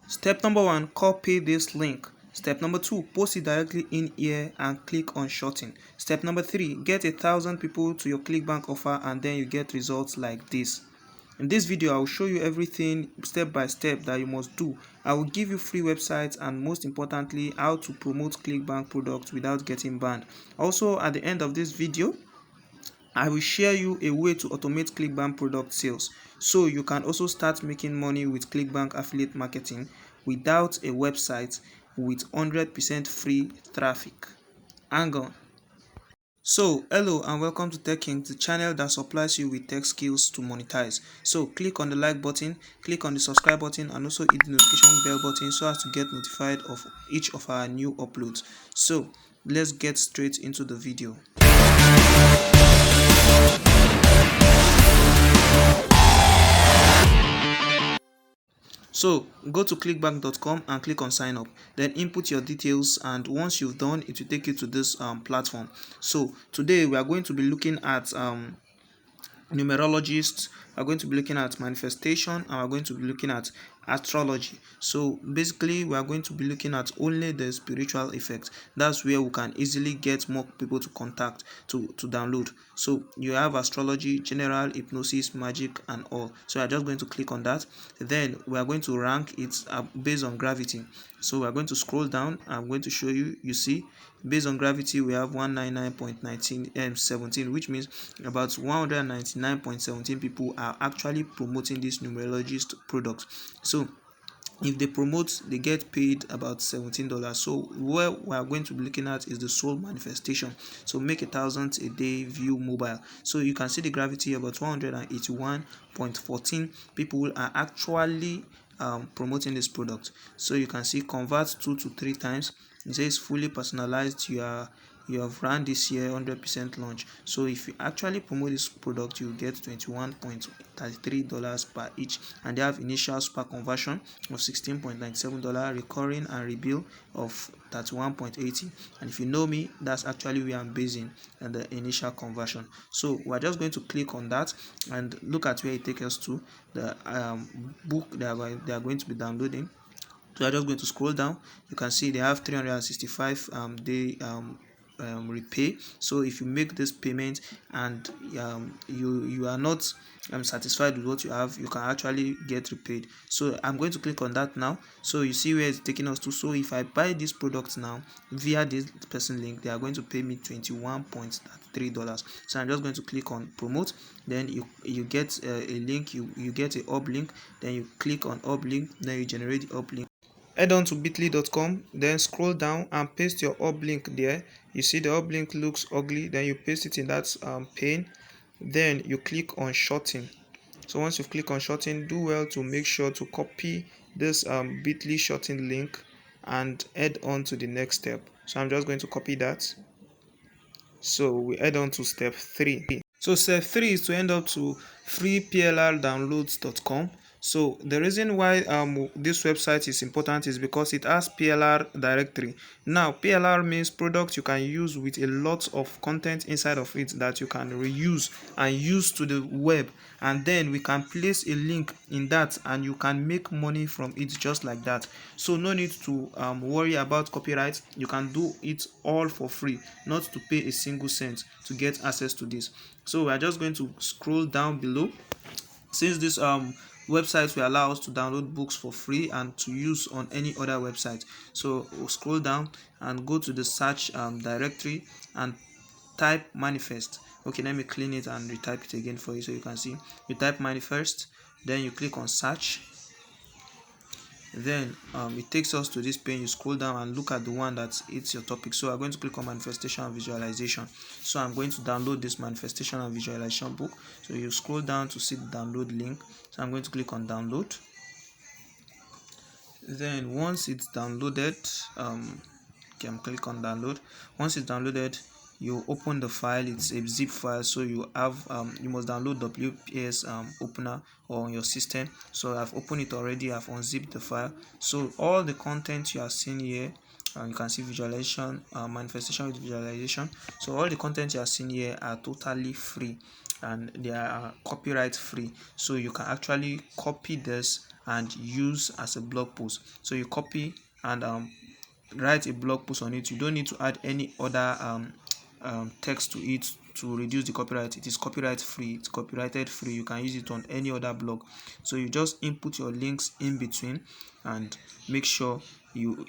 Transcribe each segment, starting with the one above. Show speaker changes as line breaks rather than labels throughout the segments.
Step number 1, copy this link. Step number 2, post it directly in here and click on shorten. Step number 3, get 1,000 people to your Clickbank offer and then you get results like this. In this video, I will show you everything step by step that you must do. I will give you free websites and most importantly, how to promote Clickbank products without getting banned. Also, at the end of this video, I will share you a way to automate Clickbank product sales so you can also start making money with Clickbank affiliate marketing without a website with 100% free traffic. Hang on. So, hello and welcome to Tech King, the channel that supplies you with tech skills to monetize. So, click on the like button, click on the subscribe button and also hit the notification bell button so as to get notified of each of our new uploads. So, let's get straight into the video. So go to clickbank.com and click on sign up, then input your details, and once you've done it will take you to this platform. So today we are going to be looking at numerologists, we are going to be looking at manifestation, and we're going to be looking at astrology. So basically we are going to be looking at only the spiritual effect. That's where we can easily get more people to contact to download. So you have astrology, general, hypnosis, magic and all. So I'm just going to click on that. Then we are going to rank it based on gravity. So we are going to scroll down. I'm going to show you. You see, based on gravity we have 199.19 which means about 199.17 people are actually promoting this numerologist product. So if they promote, they get paid about $17. So what we are going to be looking at is the soul manifestation. So make 1,000 a day view mobile. So you can see the gravity about 181.14 people are actually promoting this product. So you can see convert 2 to 3 times. It says fully personalized. You have run this year 100% launch. So if you actually promote this product, you get $21.33 per each, and they have initial SPA conversion of $16.97, recurring and rebill of 31.80. And if you know me, that's actually where I'm basing and the initial conversion. So we're just going to click on that and look at where it takes us to the book they are going to be downloading. So I'm just going to scroll down. You can see they have 365 day repay. So if you make this payment and you are not satisfied with what you have, you can actually get repaid. So I'm going to click on that now. So you see where it's taking us to. So if I buy this product now via this person link, they are going to pay me $21.3. So I'm just going to click on promote. Then you get a link, you get a uplink. Then you click on uplink, then you generate the uplink. Head on to bit.ly.com, then scroll down and paste your uplink there. You see the uplink looks ugly, then you paste it in that pane. Then you click on shorten. So once you click on shorten, do well to make sure to copy this bit.ly shorten link and head on to the next step. So I'm just going to copy that. So we head on to step 3. So step 3 is to end up to FreePLRdownloads.com. So the reason why this website is important is because it has PLR directory. Now PLR means product you can use with a lot of content inside of it that you can reuse and use to the web, and then we can place a link in that and you can make money from it just like that. So no need to worry about copyright. You can do it all for free, not to pay a single cent to get access to this. So we are just going to scroll down below. Since this website will allow us to download books for free and to use on any other website, so we'll scroll down and go to the search directory and type manifest. Okay, let me clean it and retype it again for you so you can see. You type manifest, then you click on search. Then it takes us to this page. You scroll down and look at the one that it's your topic. So I'm going to click on manifestation and visualization. So I'm going to download this manifestation and visualization book. So you scroll down to see the download link. So I'm going to click on download. Then once it's downloaded, okay, I'm click on download. Once it's downloaded, you open the file. It's a zip file, so you have you must download WPS opener or on your system. So I've opened it already. I've unzipped the file. So all the content you are seeing here, you can see visualization, manifestation with visualization. So all the content you are seeing here are totally free and they are copyright free. So you can actually copy this and use as a blog post. So you copy and write a blog post on it. You don't need to add any other text to it to reduce the copyright. It is copyright free, it's copyrighted free. You can use it on any other blog. So you just input your links in between and make sure you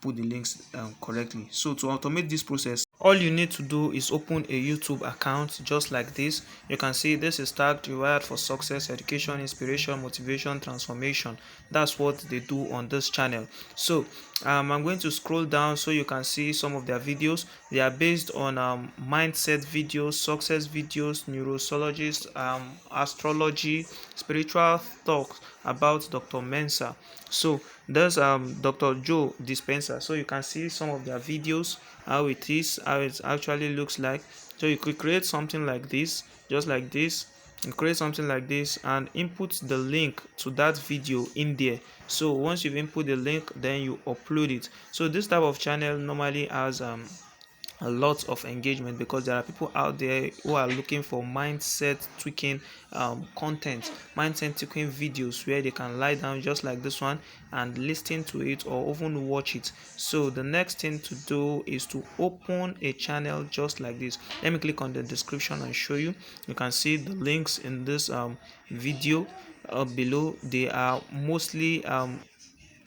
put the links correctly. So to automate this process, all you need to do is open a YouTube account just like this. You can see this is tagged required for success, education, inspiration, motivation, transformation. That's what they do on this channel. So I'm going to scroll down so you can see some of their videos. They are based on mindset videos, success videos, neurosciologist, astrology, spiritual talks about Dr. Mensa. So there's Dr. Joe Dispenza. So you can see some of their videos, how it is, how it actually looks like. So you could create something like this, just like this. You create something like this and input the link to that video in there. So once you've input the link, then you upload it. So this type of channel normally has a lot of engagement because there are people out there who are looking for mindset tweaking content, mindset tweaking videos where they can lie down just like this one and listen to it or even watch it. So the next thing to do is to open a channel just like this. Let me click on the description and show you. You can see the links in this video below. They are mostly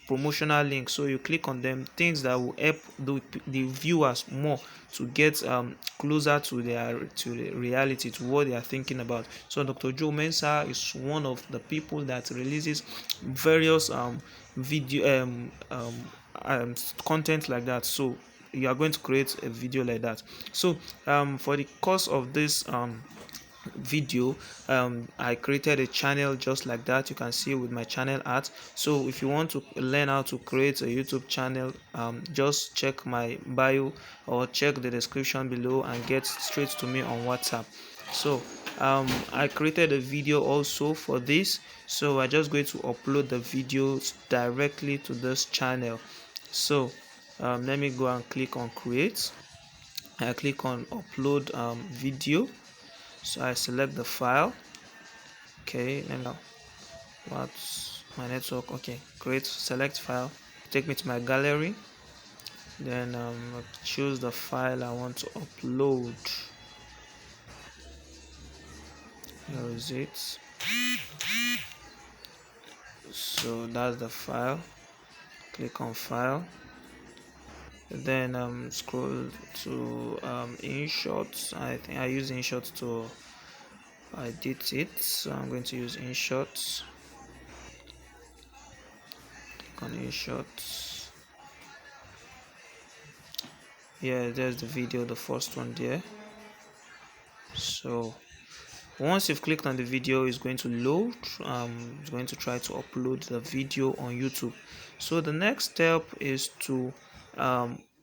promotional links, so you click on them, things that will help the viewers more to get closer to the reality, to what they are thinking about. So Dr. Joe Mensa is one of the people that releases various video content like that. So you are going to create a video like that. So for the course of this video, I created a channel just like that. You can see with my channel art. So if you want to learn how to create a YouTube channel, just check my bio or check the description below and get straight to me on WhatsApp. So I created a video also for this, so I'm just going to upload the videos directly to this channel. So let me go and click on create. I click on upload video. So I select the file. Okay, let me know what's my network. Okay, create, select file, take me to my gallery, then choose the file I want to upload. Here is it. So that's the file. Click on file, then scroll to InShot. I think I use InShot to edit it, so I'm going to use InShot. Click on InShot. Yeah, there's the video, the first one there. So once you've clicked on the video, it's going to load. It's going to try to upload the video on YouTube. So the next step is to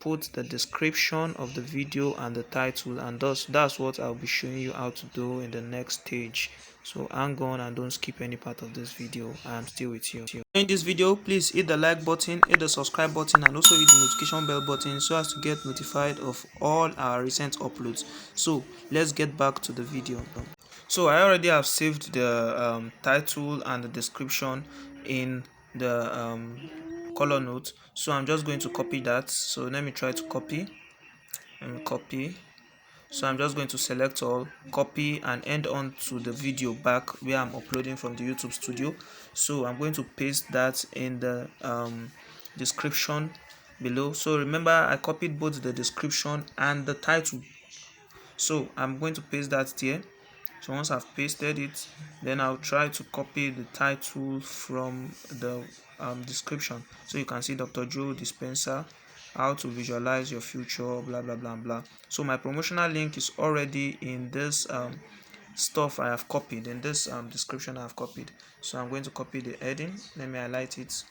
put the description of the video and the title, and that's what I'll be showing you how to do in the next stage. So hang on and don't skip any part of this video. I'm still with you. In this video, please hit the like button, hit the subscribe button, and also hit the notification bell button so as to get notified of all our recent uploads. So let's get back to the video. So I already have saved the title and the description in the color note. So I'm just going to copy that. So let me try to copy and copy. So I'm just going to select all, copy, and end on to the video back where I'm uploading from the YouTube studio. So I'm going to paste that in the description below. So remember, I copied both the description and the title. So I'm going to paste that there. So once I've pasted it, then I'll try to copy the title from the description. So you can see Dr. Joe Dispenza, how to visualize your future, blah blah blah blah. So my promotional link is already in this stuff I have copied, in this description I have copied. So I'm going to copy the heading. Let me highlight it.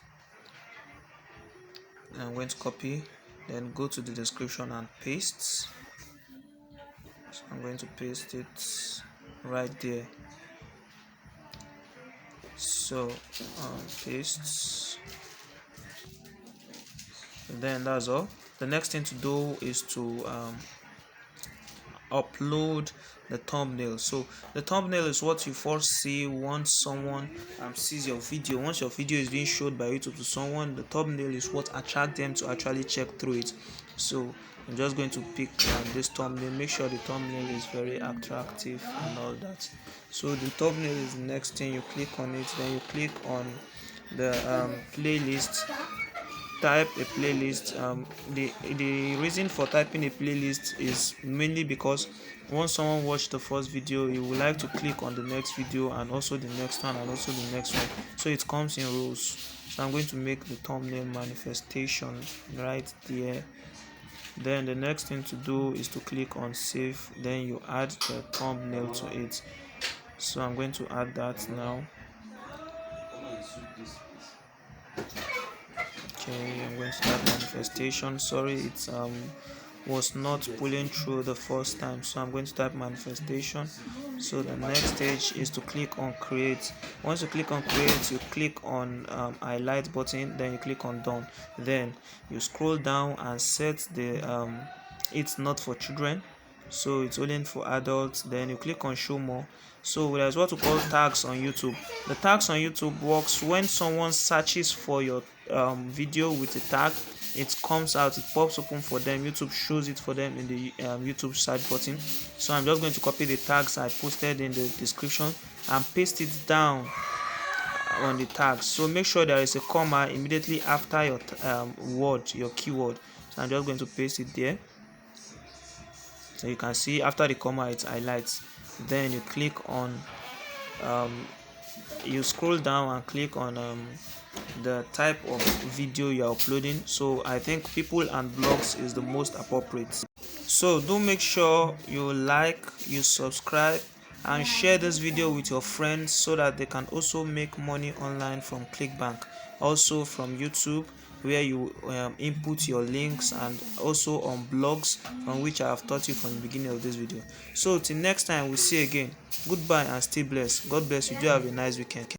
I'm going to copy, then go to the description and paste. So I'm going to paste it right there. So paste, and then that's all. The next thing to do is to upload the thumbnail. So the thumbnail is what you first see once someone sees your video. Once your video is being showed by YouTube to someone, the thumbnail is what attracts them to actually check through it. So I'm just going to pick this thumbnail. Make sure the thumbnail is very attractive and all that. So the thumbnail is the next thing. You click on it, then you click on the playlist. Type a playlist. The reason for typing a playlist is mainly because once someone watched the first video, he would like to click on the next video and also the next one and also the next one, so it comes in rows. So I'm going to make the thumbnail manifestation right there. Then the next thing to do is to click on save, then you add the thumbnail to it. So I'm going to add that now. Okay, I'm going to start manifestation. Sorry, it was not pulling through the first time, so I'm going to type manifestation. So the next stage is to click on create. Once you click on create, you click on highlight button, then you click on done. Then you scroll down and set the it's not for children, so it's only for adults. Then you click on show more. So there's what we call tags on YouTube. The tags on YouTube works when someone searches for your video with a tag. It comes out, it pops open for them. YouTube shows it for them in the YouTube search button. So I'm just going to copy the tags I posted in the description and paste it down on the tags. So make sure there is a comma immediately after your word, your keyword. So I'm just going to paste it there. So you can see after the comma it highlights. Then you click on you scroll down and click on the type of video you're uploading. So I think people and blogs is the most appropriate. So do make sure you like, you subscribe, and share this video with your friends so that they can also make money online from Clickbank, also from YouTube, where you input your links, and also on blogs, from which I have taught you from the beginning of this video. So till next time, we'll see you again. Goodbye and stay blessed. God bless you. Do have a nice weekend.